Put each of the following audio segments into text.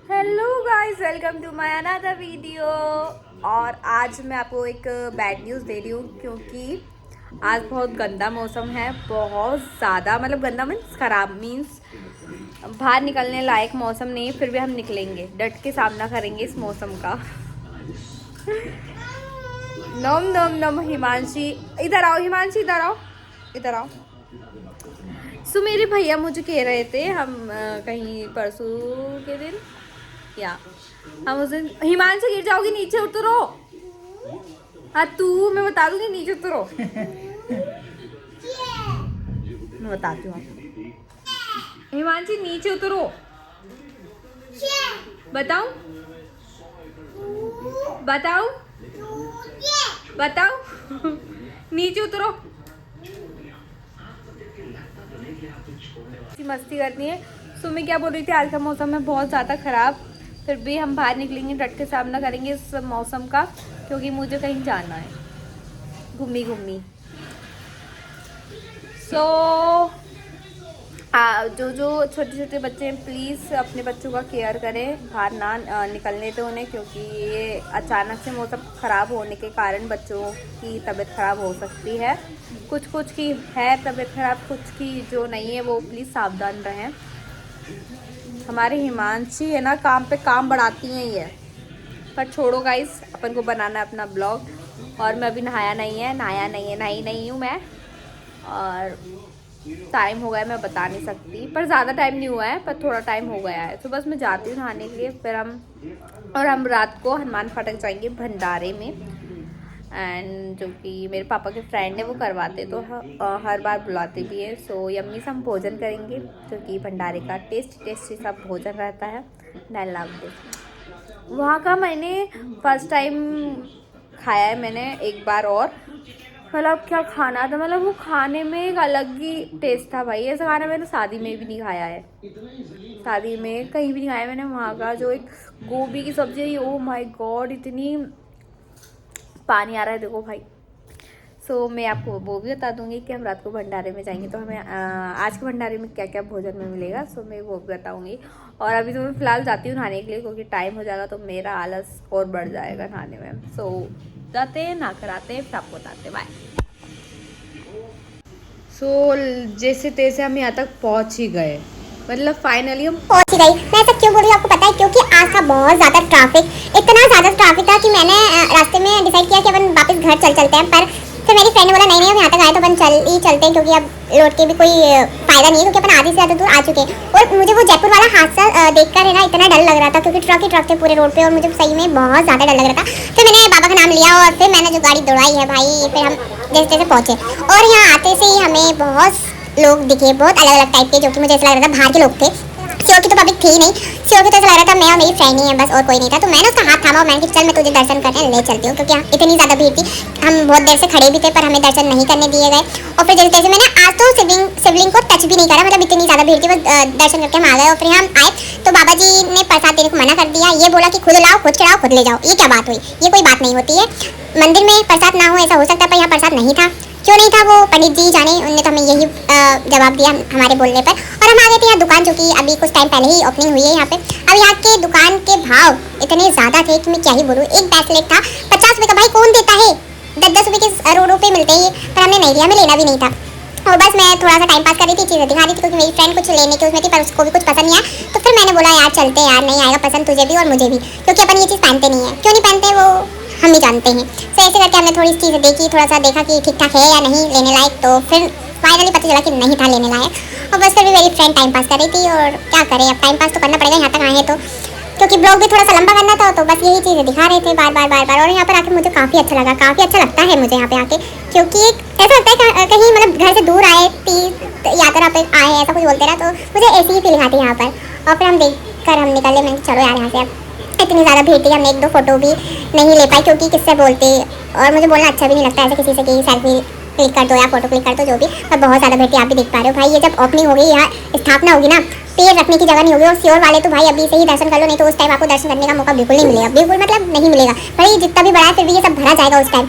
Hello guys, welcome to my another video. और आज मैं आपको एक बैड न्यूज़ दे रही हूँ क्योंकि आज बहुत गंदा मौसम है। बहुत ज़्यादा मतलब गंदा मीन्स ख़राब मीन्स बाहर निकलने लायक मौसम नहीं, फिर भी हम निकलेंगे, डट के सामना करेंगे इस मौसम का। नम नम नम। हिमांशी इधर आओ, हिमांशी इधर आओ, इधर आओ। सो मेरे भैया मुझे कह रहे थे हम कहीं परसों के दिन या हम उस दिन हिमांशी गिर जाओगी, नीचे उतरो। हाँ तू, मैं बता दूंगी नीचे उतरो। मैं बताती हूँ आपको। हिमांशी नीचे उतरो। बताऊं बताऊं बताऊं। नीचे उतरो। मस्ती करनी है। सो मैं क्या बोल रही थी, आज का मौसम है बहुत ज़्यादा ख़राब, फिर भी हम बाहर निकलेंगे, डट के सामना करेंगे इस मौसम का, क्योंकि मुझे कहीं जाना है घूमी घूमी। सो जो छोटे छोटे बच्चे हैं प्लीज़ अपने बच्चों का केयर करें, बाहर ना निकलने दें उन्हें, क्योंकि ये अचानक से मौसम ख़राब होने के कारण बच्चों की तबीयत ख़राब हो सकती है। कुछ की है तबीयत ख़राब, कुछ की जो नहीं है वो प्लीज़ सावधान रहें। हमारे हिमांशी है ना, काम पे काम बढ़ाती हैं ये। पर छोड़ो गाइस, अपन को बनाना है अपना ब्लॉग। और मैं अभी नहाया नहीं है, नहाई नहीं हूँ मैं। और टाइम हो गया मैं बता नहीं सकती, पर ज़्यादा टाइम नहीं हुआ है, पर थोड़ा टाइम हो गया है। तो बस मैं जाती हूँ नहाने के लिए, फिर हम रात को हनुमान फाटक जाएंगे भंडारे में। एंड जो कि मेरे पापा के फ्रेंड है वो करवाते तो हर बार बुलाते भी है। सो यम्मी से हम भोजन करेंगे, जो कि भंडारे का टेस्टी सा भोजन रहता है। I love this. वहाँ का मैंने फर्स्ट टाइम खाया है मैंने एक बार, और मतलब क्या खाना था, मतलब वो खाने में एक अलग ही टेस्ट था भाई। ऐसा खाना मैंने शादी में भी नहीं खाया है, शादी में कहीं भी नहीं खाया मैंने। वहाँ का जो एक गोभी की सब्जी है, ओ माय गॉड, इतनी पानी आ रहा है देखो भाई। सो मैं आपको वो भी बता दूंगी कि हम रात को भंडारे में जाएंगे तो हमें आज के भंडारे में क्या क्या भोजन में मिलेगा। सो मैं वो भी बताऊंगी। और अभी तो मैं फ़िलहाल जाती हूँ नहाने के लिए, क्योंकि टाइम हो जाएगा तो मेरा आलस और बढ़ जाएगा नहाने में। सो जाते हैं, नहा कर आते हैं, फिर आपको बताते हैं। बाय। सो जैसे तैसे हम यहाँ तक पहुँच ही गए, मतलब फाइनली हम पहुंच ही गई। मैं ऐसा क्यों बोल रही हूँ आपको पता है, क्योंकि आज था बहुत ज़्यादा ट्रैफिक, इतना ज़्यादा ट्रैफिक था कि मैंने रास्ते में डिसाइड किया कि अपन वापस घर चलते हैं। पर फिर मेरी फ्रेंड ने बोला नहीं अब यहाँ तक आए तो अपन चलते हैं, क्योंकि अब लौट के भी कोई फ़ायदा नहीं है, क्योंकि अपन आधी से ज़्यादा दूर आ चुके हैं। और मुझे वो जयपुर वाला हादसा देखकर है ना इतना डर लग रहा था, क्योंकि ट्रक ही ट्रक थे पूरे रोड पे, और मुझे सही में बहुत ज़्यादा डर लग रहा था। फिर मैंने बाबा का नाम लिया और फिर मैंने जो गाड़ी दौड़ाई है भाई, फिर हम जैसे तैसे पहुँचे। और यहाँ आते से ही हमें बहुत लोग दिखे, बहुत अलग अलग टाइप के, जो कि मुझे ऐसा लग रहा था बाहर के लोग थे। श्योर की तो पब्लिक थी ही नहीं, श्योर की तो ऐसा लग रहा था मैं और मेरी फ्रेंड ही है बस, और कोई नहीं था। तो मैंने उसका हाथ थामा और मैंने कहा चल मैं तुझे दर्शन करने ले चलती हूँ, क्योंकि इतनी ज़्यादा भीड़ थी। हम बहुत देर से खड़े भी थे पर हमें दर्शन नहीं करने दिए गए। और फिर जैसे तैसे मैंने आज तो शिवलिंग को टच भी नहीं करा, मतलब इतनी ज़्यादा भीड़ थी, बस दर्शन करके हम आ गए। और फिर हम आए तो बाबा जी ने प्रसाद देने को मना कर दिया, ये बोला कि खुद लाओ, खुद चढ़ाओ, खुद ले जाओ। ये क्या बात हुई, ये कोई बात नहीं होती है। मंदिर में प्रसाद ना हो ऐसा हो सकता है, पर यहाँ प्रसाद नहीं था। क्यों नहीं था वो पंडित जी जाने, उन्होंने तो हमें यही जवाब दिया हमारे बोलने पर। और हम आ गए थे यहाँ दुकान, जो कि अभी कुछ टाइम पहले ही ओपनिंग हुई है यहाँ पे। अब यहाँ के दुकान के भाव इतने ज़्यादा थे कि मैं क्या ही बोलूँ। एक ब्रेसलेट था 50 रुपये का, भाई कौन देता है, 10-10 रुपये के रोडों पे मिलते हैं, पर हमने नहीं लिया, हमें लेना भी नहीं था। और बस मैं थोड़ा सा टाइम पास कर रही थी, चीज़ें दिखा रही थी, क्योंकि मेरी फ्रेंड कुछ लेने के उसमें थी, पर उसको भी कुछ पसंद नहीं आया। तो फिर मैंने बोला यार चलते यार, नहीं आएगा पसंद तुझे भी और मुझे भी, क्योंकि अपन ये चीज़ पहनते नहीं है। क्यों नहीं पहनते वो हम ही जानते हैं। तो ऐसे करके हमने थोड़ी सी चीज़ें देखी, थोड़ा सा देखा कि ठीक ठाक है या नहीं लेने लायक, तो फिर फाइनली पता चला कि नहीं था लेने लायक। और बस फिर भी मेरी फ्रेंड टाइम पास कर रही थी, और क्या करें अब टाइम पास तो करना पड़ेगा यहाँ तक आए हैं तो, क्योंकि ब्लॉग भी थोड़ा सा लंबा करना था। तो बस यही चीज़ें दिखा रहे थे बार बार। और यहाँ पर आके मुझे काफ़ी अच्छा लगा, काफ़ी अच्छा लगता है मुझे यहाँ पे आके, क्योंकि एक ऐसा लगता है कहीं मतलब घर से दूर आए, तीर्थ यात्रा पे आए, ऐसा कुछ बोलते ना, तो मुझे ऐसी ही फीलिंग आती है यहाँ पर। और फिर हम देख कर हम निकले, मैंने चलो यार यहाँ से। अब इतनी ज़्यादा भीड़ थी, हमने 1-2 फोटो भी नहीं ले पाई, क्योंकि किससे बोलते, और मुझे बोलना अच्छा भी नहीं लगता ऐसे किसी से कि सेल्फी क्लिक कर दो या फोटो क्लिक कर दो, जो भी। पर बहुत ज़्यादा भीड़ थी, आप भी देख पा रहे हो भाई। ये जब ओपनिंग होगी, यहाँ स्थापना होगी ना, पैर रखने की जगह नहीं होगी। और श्योर वाले तो भाई अभी से ही दर्शन कर लो, नहीं तो उस टाइम आपको दर्शन करने का मौका बिल्कुल नहीं मिलेगा, बिल्कुल मतलब नहीं मिलेगा भाई। जितना भी बड़ा है फिर भी ये सब भरा जाएगा उस टाइम।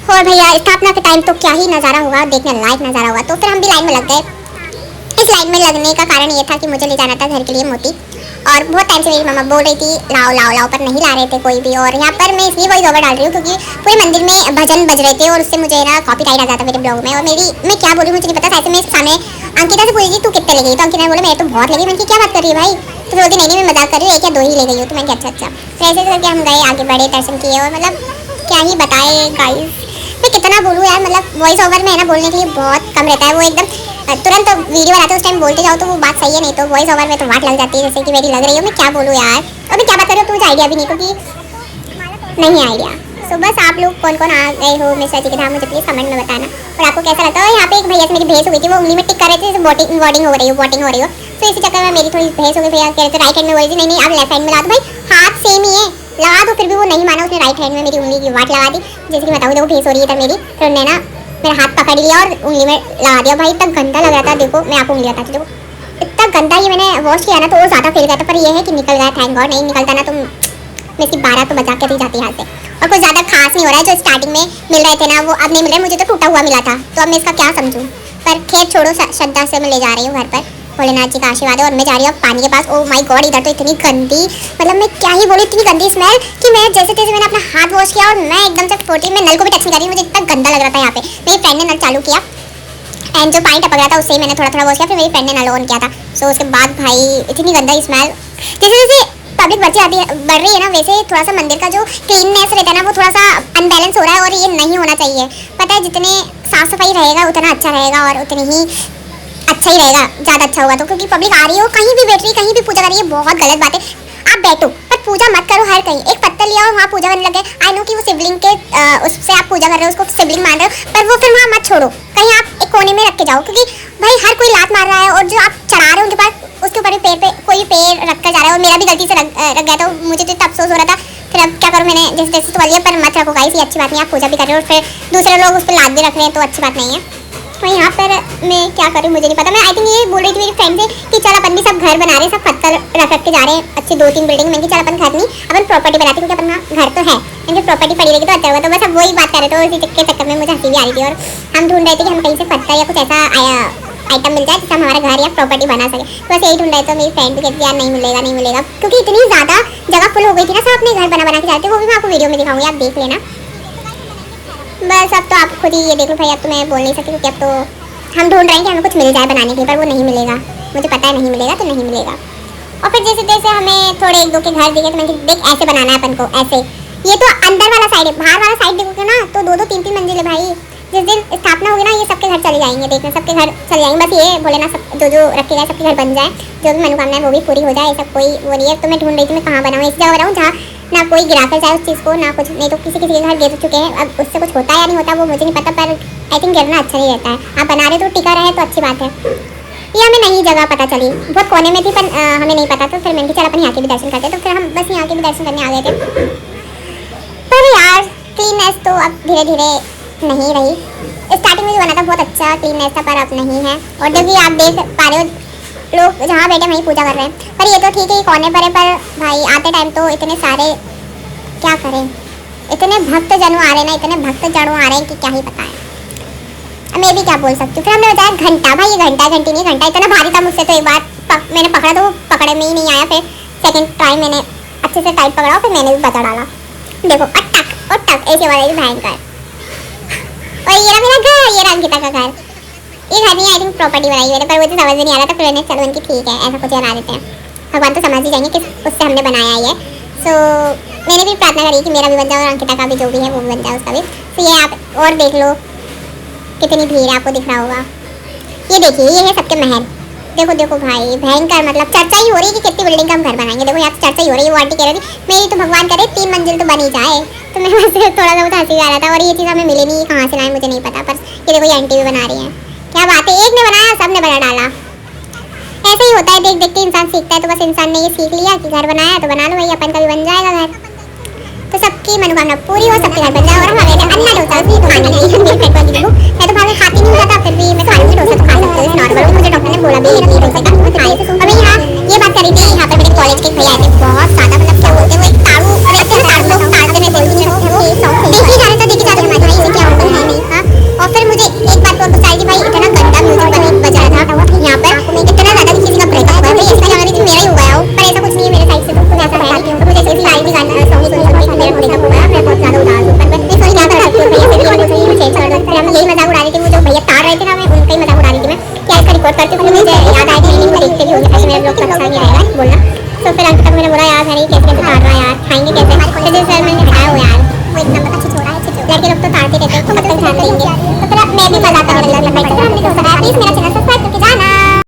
और भैया स्थापना के टाइम तो क्या ही नज़ारा होगा, देखने लायक नज़ारा होगा। तो फिर हम भी लाइन में लग गए। इस लाइन में लगने का कारण ये था कि मुझे ले जाना था घर के लिए मोती, और बहुत टाइम से मेरी मम्मा बोल रही थी लाओ लाओ लाओ, पर नहीं ला रहे थे कोई भी। और यहाँ पर मैं इसलिए वॉइस ओवर डाल रही हूँ क्योंकि पूरे मंदिर में भजन बज रहे थे और उससे मुझे ना कॉपीराइट आ जाता मेरे ब्लॉग में। और मैं क्या बोल रही हूँ मुझे नहीं पता। ऐसे मैं सामने अंकिता से पूछी तू कितने ले गई, तो अंकिता ने बोला मैं तो बहुत लगी। मैंने क्या बात कर रही है भाई, तो बोलती नहीं मैं मजाक कर रही हूँ, एक या 2 ही ले गई हूँ। तो मैं अच्छा अच्छा। फिर ऐसे करके हम गए, आगे बढ़े, दर्शन किए। और मतलब क्या ही बताए गाइस, मैं कितना बोलूँ यार। मतलब वॉइस ओवर में है ना बोलने के लिए बहुत कम रहता है, वो एकदम तुरंत वीडियो बनाते उस टाइम बोलते जाओ तो वो बात सही है, नहीं तो वॉइस ओवर में तो वाट लग जाती है जैसे कि मेरी लग रही है। मैं क्या बोलूँ यार, और मैं क्या बात कर रही हूँ तो मुझे आइडिया भी नहीं, क्योंकि नहीं आइडिया। सो बस आप लोग कौन कौन आ गए हो मिश्रा जी के धाम मुझे प्लीज़ कमेंट में बताना, और आपको कैसा लगता है। और यहाँ पे एक भैया से मेरी बहस हो गई थी, वो उंगली में टिक कर रहे थे जैसे वोटिंग हो रही हो। तो इसी चक्कर में मेरी थोड़ी बहस हो गई। भैया कह रहे थे राइट हैंड में बोल रही थी, नहीं आप लेफ्ट हैंड में ला दो। भाई हाथ सेम ही है, लगा दो। फिर भी वो नहीं माना, उसने राइट हैंड में मेरी उंगली की वाट लगा दी। जैसे कि बताऊँ देखो बहस हो रही है मेरी, तो उन्होंने ना मेरा हाथ पकड़ लिया और उंगली में लगा दिया। भाई इतना गंदा लग रहा था, देखो मैं आपको उंगली बताती हूँ, इतना गंदा। ये मैंने वॉश किया ना तो वो ज़्यादा फील गया था, पर ये है कि निकल गया, थैंक गॉड। नहीं निकलता ना तो मैं इसकी 12 तो बचा के रह जाती हाथ से। और कुछ ज़्यादा खास नहीं हो रहा है, जो स्टार्टिंग में मिल रहे थे ना वो अब नहीं मिल रहे। मुझे तो टूटा हुआ मिला था, तो अब मैं इसका क्या समझूँ। पर खैर छोड़ो, श्रद्धा से मैं ले जा रही हूँ घर पर, भोलेनाथ जी का आशीर्वाद है। और मैं जा रही हूँ पानी के पास। ओ माय गॉड, इधर तो इतनी गंदी, मतलब मैं क्या ही बोलूँ, इतनी गंदी स्मेल कि मैं जैसे तैसे मैंने अपना हाथ वॉश किया और मैं एकदम से फोटी में नल को भी टच नहीं कर रही, मुझे इतना गंदा लग रहा था। यहाँ पे मेरी फ्रेंड ने नल चालू किया एंड जो पानी टपक रहा था उससे मैंने थोड़ा थोड़ा वॉश किया, फिर मेरी फ्रेंड ने नल ऑन किया था। सो उसके बाद भाई इतनी गंदा स्मेल, जैसे जैसे पब्लिक बढ़ रही है ना वैसे थोड़ा सा मंदिर का जो क्लीननेस रहता है ना वो थोड़ा सा अनबैलेंस हो रहा है, और ये नहीं होना चाहिए। पता है जितने साफ सफाई रहेगा उतना अच्छा रहेगा, और उतनी ही अच्छा ही रहेगा, ज़्यादा अच्छा होगा। तो क्योंकि पब्लिक आ रही हो, कहीं भी बैठ रही है, कहीं भी पूजा कर रही है, बहुत गलत बात है। आप बैठो पर पूजा मत करो हर कहीं। एक पत्थर लिया और वहाँ पूजा करने लगे। आई नो कि वो शिवलिंग के उससे आप पूजा कर रहे हो, उसको शिवलिंग मान रहे हो, पर वो फिर वहाँ मत छोड़ो, कहीं आप एक कोने में रख के जाओ। क्योंकि भाई हर कोई लात मार रहा है, और जो आप चढ़ा रहे हो उनके पास उसके ऊपर भी पैर पे कोई पैर रख कर जा रहा है। और मेरा भी गलती से रख गया था, मुझे तो इतना अफसोस हो रहा था। फिर अब क्या करूँ, मैंने जैसे जैसे तो लिया, पर मत रखो गाइस, ये अच्छी बात नहीं। आप पूजा भी कर रहे हो और फिर दूसरे लोग उस पर लात भी रख रहे हैं, तो अच्छी बात नहीं है। तो यहाँ पर मैं क्या करूँ मुझे नहीं पता। मैं आई थिंक ये बोल रही थी मेरी फ्रेंड से कि चल अपन भी सब घर बना रहे हैं, सब पत्थर रख के जा रहे हैं, अच्छी 2-3 बिल्डिंग में। चल अपन घर नहीं, अपन प्रॉपर्टी बनाते, क्योंकि अपन घर तो है, इनकी प्रॉपर्टी पड़ी रहेगी तो अच्छा होगा। तो बस अब वही बात कर रहे थे, उसी के चक्कर में मुझे हंसी भी आ रही थी। और हम ढूंढ रहे थे कि हम कहीं से पत्थर या कुछ ऐसा आइटम मिल जाए जिससे हम हमारा घर या प्रॉपर्टी बना सके। तो बस यही ढूंढ रहे थे। मेरी फ्रेंड भी कहती यार नहीं मिलेगा, क्योंकि इतनी ज़्यादा जगह फुल हो गई थी ना, सब अपने घर बना के जाते। वो भी मैं आपको वीडियो में दिखाऊंगी, आप देख लेना। बस अब तो आप खुद ही ये देख लो भाई, अब तो मैं बोल नहीं सकती, क्योंकि अब तो हम ढूंढ रहे हैं कि हमें कुछ मिल जाए बनाने के लिए, पर वो नहीं मिलेगा। मुझे पता है नहीं मिलेगा तो नहीं मिलेगा। और फिर जैसे जैसे हमें थोड़े 1-2 के घर दिखे तो मैं देख ऐसे बनाना है अपन को, ऐसे। ये तो अंदर वाला साइड है, बाहर वाला साइड देखोगे ना तो 2-2 3-3 मंजिल है भाई। जिस दिन स्थापना होगी ना ये सबके घर चले जाएंगे, देखना सबके घर चले जाएंगे। बस ये बोले ना सब जो रखे गए सबके घर बन जाए, जो भी मनोकामना है वो भी पूरी हो जाए, सब कोई वो नहीं है। तो मैं ढूंढ रही थी मैं कहाँ बनाऊँ, इस जगह बनाऊँ जहाँ ना कोई गिरा कर जाए उस चीज़ को, ना कुछ, नहीं तो किसी के घर गिर चुके हैं। अब उससे कुछ होता है या नहीं होता वो मुझे नहीं पता, पर आई थिंक गिरना अच्छा नहीं रहता है। आप बना रहे तो टिका रहे तो अच्छी बात है। ये हमें नई जगह पता चली, बहुत कोने में थी, पर हमें नहीं पता। तो फिर मैंने चल अपन यहाँ के भी दर्शन करते, तो फिर हम बस यहाँ के भी दर्शन करने आ गए थे। पर यार क्लीननेस तो अब धीरे धीरे नहीं रही। स्टार्टिंग में जो बना था बहुत अच्छा क्लीननेस था, पर अब नहीं है। और जब भी आप देख पा रहे हो लोग जहाँ बैठे वहीं पूजा कर रहे हैं। पर ये तो ठीक है, ये कोने पर है, पर भाई आते टाइम तो इतने सारे क्या करें, इतने भक्त जनों आ रहे हैं ना, इतने भक्त जनों आ रहे हैं कि क्या ही पता है। मैं भी क्या बोल सकती हूँ। फिर हमने बताया घंटा, भाई ये घंटी नहीं, घंटा इतना भारी था मुझसे तो एक बार मैंने पकड़ा तो वो पकड़े में ही नहीं आया। फिर सेकंड टाइम मैंने अच्छे से टाइट पकड़ा, फिर मैंने भी बचा डाला। देखो अटक और टक ऐसे वाला ही भयंकर। और ये रहा मेरा घर, ये रहा अंकिता का घर। ये घर नहीं, आई थिंक प्रॉपर्टी बनाई हुई है, पर वो तो समझ में नहीं आ रहा था। फिर मैंने चलो इनकी ठीक है ऐसा कुछ बना देते हैं, भगवान तो समझ ही जाएंगे कि उससे हमने बनाया ही है। सो मैंने भी प्रार्थना करी कि मेरा भी बन जाए और अंकिता का भी जो भी है वो बन जाए उसका भी। तो ये आप और देख लो कितनी भीड़ है, आपको दिख रहा होगा। ये देखिए ये है सबके महल। देखो देखो भाई भयंकर, मतलब चर्चा ही हो रही है कि कितनी बिल्डिंग का हम घर बनाएंगे। देखो यहाँ पे चर्चा ही हो रही है। वो आंटी कह रही थी मेरी तो भगवान करे 3 मंजिल तो बन ही जाए। तो मैं वैसे थोड़ा सा हंसी आ रहा था। और ये चीज़ हमें मिली नहीं, कहाँ से लाए मुझे नहीं पता। पर ये देखो ये आंटी भी बना रही है, क्या बात है, एक ने बनाया सब ने बना डाला। ऐसे ही होता है, देख देख के इंसान सीखता है। तो बस इंसान ने ये सीख लिया कि घर बनाया तो बना लो भाई, अपन का भी बन जाएगा घर, तो सबकी मनोकामना पूरी हो, सबके घर बन जाए। और हम हमें अन्ना डोसा उसकी खाने लगी मेरी फ्रेंड को देखो, मैं तो भाभी खाती नहीं होता, फिर भी मैं खा लूँगी डोसा तो खा सकती हूँ नॉर्मल। मुझे डॉक्टर ने बोला भी इडली डोसे का खाए। और मैं यहाँ ये बात करी थी, यहाँ पर मेरे कॉलेज के